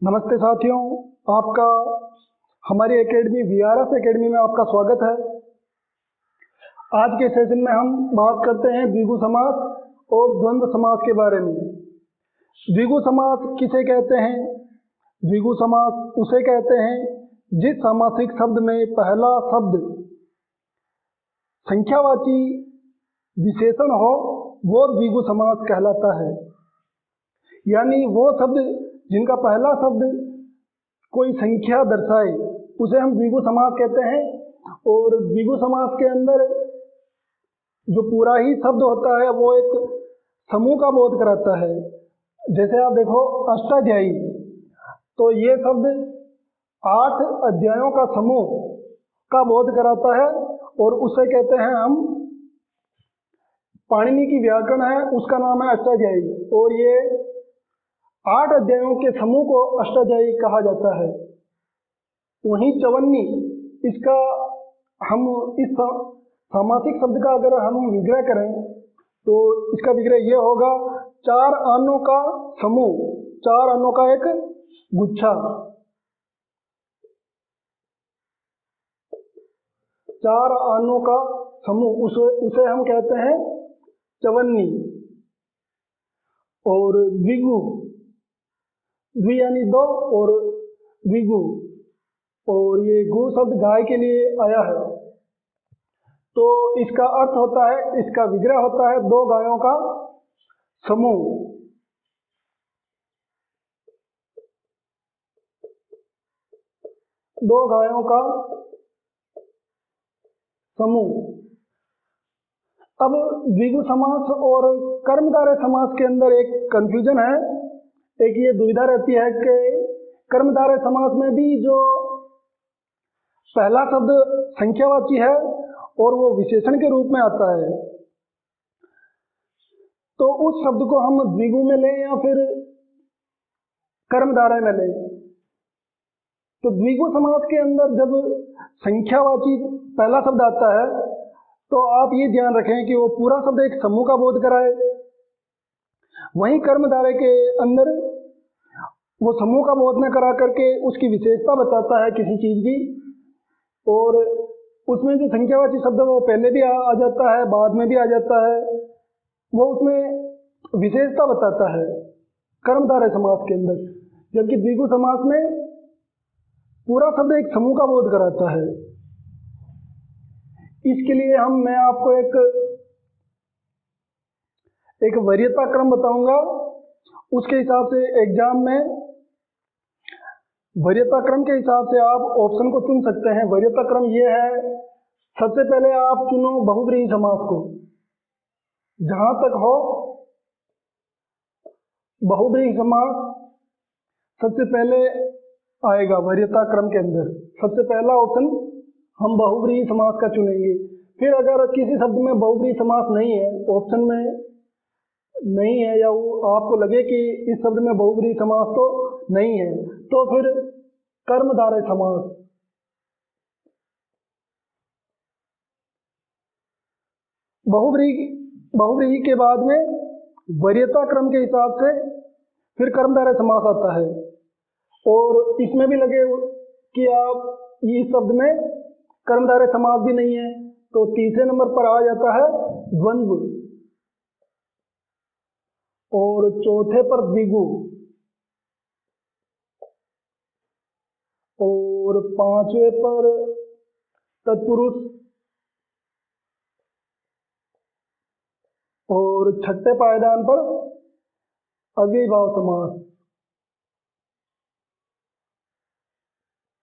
नमस्ते साथियों, आपका हमारी एकेडमी वीआरएस एकेडमी में आपका स्वागत है। आज के सेशन में हम बात करते हैं द्विगु समास और द्वंद्व समास के बारे में। द्विगु समास किसे कहते हैं? द्विगु समास उसे कहते हैं जिस सामासिक शब्द में पहला शब्द संख्यावाची विशेषण हो, वो द्विगु समास कहलाता है। यानी वो शब्द जिनका पहला शब्द कोई संख्या दर्शाए उसे हम द्विगु समास कहते हैं। और द्विगु समास के अंदर जो पूरा ही शब्द होता है वो एक समूह का बोध कराता है। जैसे आप देखो अष्टाध्यायी, तो ये शब्द 8 अध्यायों का समूह का बोध कराता है और उसे कहते हैं हम, पाणिनि की व्याकरण है उसका नाम है अष्टाध्यायी, और ये 8 अध्यायों के समूह को अष्टाध्यायी कहा जाता है। वहीं चवन्नी, इसका हम इस सामासिक शब्द का अगर हम विग्रह करें तो इसका विग्रह ये होगा 4 अन्नों का समूह, 4 अन्नों का एक गुच्छा। 4 अन्नों का समूह उसे हम कहते हैं चवन्नी। और द्विगु, द्वि यानी 2 और द्विगु, और ये गु शब्द गाय के लिए आया है, तो इसका अर्थ होता है, इसका विग्रह होता है 2 गायों का समूह। 2 गायों का समूह। अब द्विगु समास और कर्मधारय समास के अंदर एक कंफ्यूजन है, एक ये दुविधा रहती है कि कर्मधारय समास में भी जो पहला शब्द संख्यावाची है और वो विशेषण के रूप में आता है, तो उस शब्द को हम द्विगु में लें या फिर कर्मधारय में लें। तो द्विगु समास के अंदर जब संख्यावाची पहला शब्द आता है तो आप ये ध्यान रखें कि वो पूरा शब्द एक समूह का बोध कराए। वहीं कर्मधारय के अंदर वो समूह का बोध न करा करके उसकी विशेषता बताता है किसी चीज की, और उसमें जो संख्यावाची शब्द है वो पहले भी आ जाता है, बाद में भी आ जाता है, वो उसमें विशेषता बताता है कर्मधारय समास के अंदर। जबकि द्विगु समास में पूरा शब्द एक समूह का बोध कराता है। इसके लिए मैं आपको एक वरीयता क्रम बताऊंगा, उसके हिसाब से एग्जाम में वरीयता क्रम के हिसाब से आप ऑप्शन को चुन सकते हैं। वरीयता क्रम ये है, सबसे पहले आप चुनो बहुब्रीहि समास को, जहां तक हो बहुब्रीहि समास सबसे पहले आएगा वरीयता क्रम के अंदर। सबसे पहला ऑप्शन हम बहुब्रीहि समास का चुनेंगे। फिर अगर किसी शब्द में बहुब्रीहि समास नहीं है, ऑप्शन में नहीं है, या वो आपको लगे कि इस शब्द में बहुब्रीहि समास तो नहीं है, तो फिर कर्मधारय समास। बहुब्रीहि के बाद में वरीयता क्रम के हिसाब से फिर कर्मधारय समास आता है। और इसमें भी लगे कि आप इस शब्द में कर्मधारय समास भी नहीं है, तो तीसरे नंबर पर आ जाता है द्वंद्व, और चौथे पर द्विगु, और 5वें पर तत्पुरुष, और 6ठे पायदान पर अव्ययीभाव समास।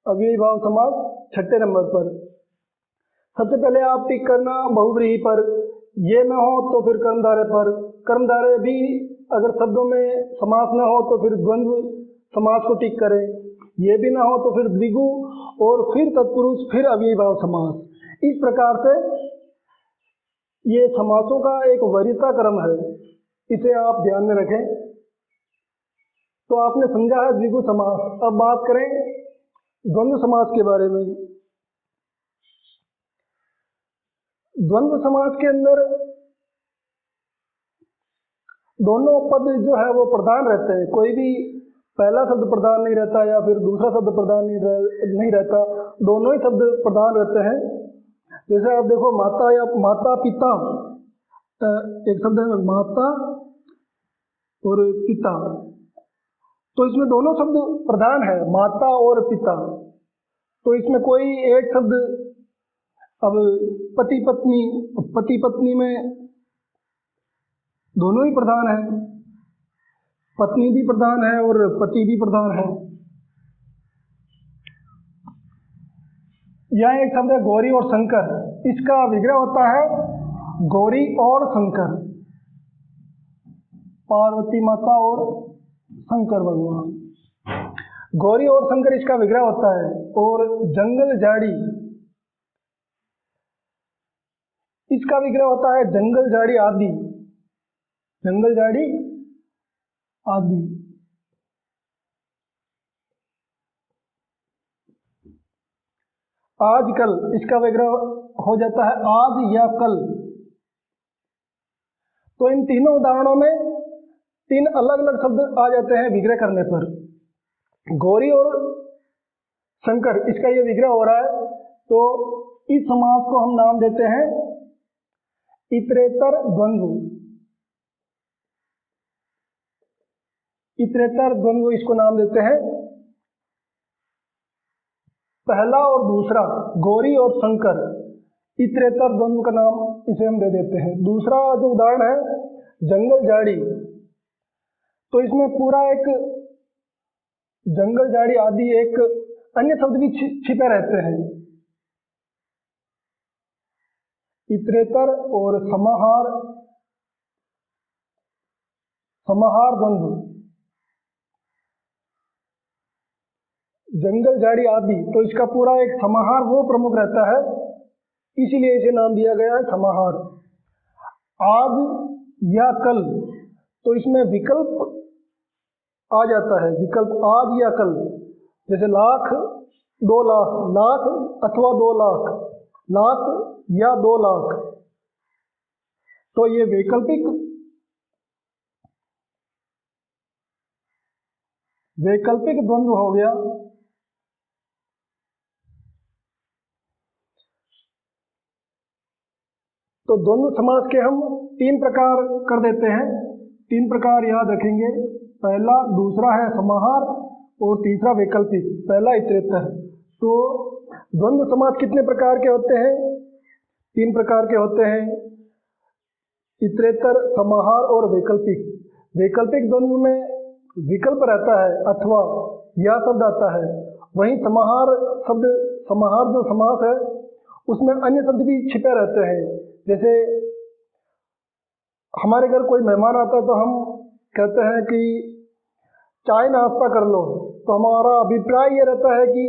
अव्ययीभाव समास 6ठे नंबर पर। सबसे पहले आप टिक करना बहुब्रीहि पर, ये ना हो तो फिर कर्मधारय पर। कर्मधारय भी अगर शब्दों में समास न हो तो फिर द्वंद्व समास को टिक करें, ये भी ना हो तो फिर द्विगु, और फिर तत्पुरुष, फिर अव्ययीभाव समास। इस प्रकार से ये समासों का एक वरीयता क्रम है, इसे आप ध्यान में रखें। तो आपने समझा है द्विगु समास। अब बात करें द्वंद्व समास के बारे में। द्वंद्व समास के अंदर दोनों पद जो है वो प्रधान रहते हैं। कोई भी पहला शब्द प्रधान नहीं रहता या फिर दूसरा शब्द प्रधान नहीं रहता, दोनों ही शब्द प्रधान रहते हैं। जैसे आप देखो माता या माता पिता, एक शब्द है माता और पिता, तो इसमें दोनों शब्द प्रधान है, माता और पिता। तो इसमें कोई एक शब्द, अब पति पत्नी में दोनों ही प्रधान है, पत्नी भी प्रधान है और पति भी प्रधान है। यह एक शब्द है गौरी और शंकर, इसका विग्रह होता है गौरी और शंकर, पार्वती माता और शंकर भगवान। गौरी और शंकर इसका विग्रह होता है। और जंगल झाड़ी, इसका विग्रह होता है जंगल झाड़ी आदि, जंगल झाड़ी आदि। आजकल, इसका विग्रह हो जाता है आज या कल। तो इन तीनों उदाहरणों में तीन अलग अलग शब्द आ जाते हैं विग्रह करने पर। गौरी और शंकर, इसका ये विग्रह हो रहा है, तो इस समास को हम नाम देते हैं इतरेतर द्वंद्व। इतरेतर द्वंद्व इसको नाम देते हैं। पहला और दूसरा, गौरी और शंकर, इतरेतर द्वंद्व का नाम इसे हम दे देते हैं। दूसरा जो उदाहरण है जंगल झाड़ी, तो इसमें पूरा एक जंगल झाड़ी आदि एक अन्य शब्द भी छिपे रहते हैं। इतरेतर और समाहार, समाहार द्वंद्व, जंगल झाड़ी आदि, तो इसका पूरा एक समाहार वो प्रमुख रहता है, इसीलिए इसे नाम दिया गया है समाहार। आज या कल, तो इसमें विकल्प आ जाता है, विकल्प आज या कल। जैसे लाख, 2 लाख, लाख अथवा 2 लाख, लाख या 2 लाख, तो ये वैकल्पिक द्वंद्व हो गया। तो द्वंद्व समास के हम 3 प्रकार कर देते हैं, 3 प्रकार याद रखेंगे। पहला, दूसरा है समाहार और तीसरा वैकल्पिक, पहला इतरेतर। तो द्वंद्व समास कितने प्रकार के होते हैं? 3 प्रकार के होते हैं, इतरेतर, समाहार और वैकल्पिक। वैकल्पिक द्वंद्व में विकल्प रहता है अथवा या शब्द आता है, वहीं समाहार शब्द, समाहार जो समास है उसमें अन्य शब्द भी छिपे रहते हैं। जैसे हमारे घर कोई मेहमान आता है तो हम कहते हैं कि चाय नाश्ता कर लो, तो हमारा अभिप्राय ये रहता है कि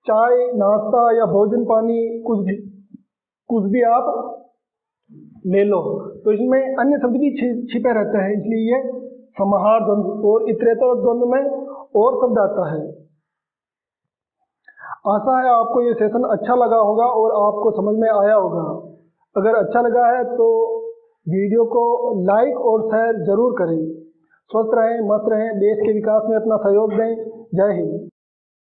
चाय, नाश्ता या भोजन पानी कुछ भी आप ले लो, तो इसमें अन्य शब्द भी छिपे रहते हैं, इसलिए ये समाहार द्वंद्व। और इतरेतर द्वंद्व में और शब्द आता है। आशा है आपको ये सेशन अच्छा लगा होगा और आपको समझ में आया होगा। अगर अच्छा लगा है तो वीडियो को लाइक और शेयर जरूर करें। स्वस्थ रहें, मस्त रहें, देश के विकास में अपना सहयोग दें। जय हिंद।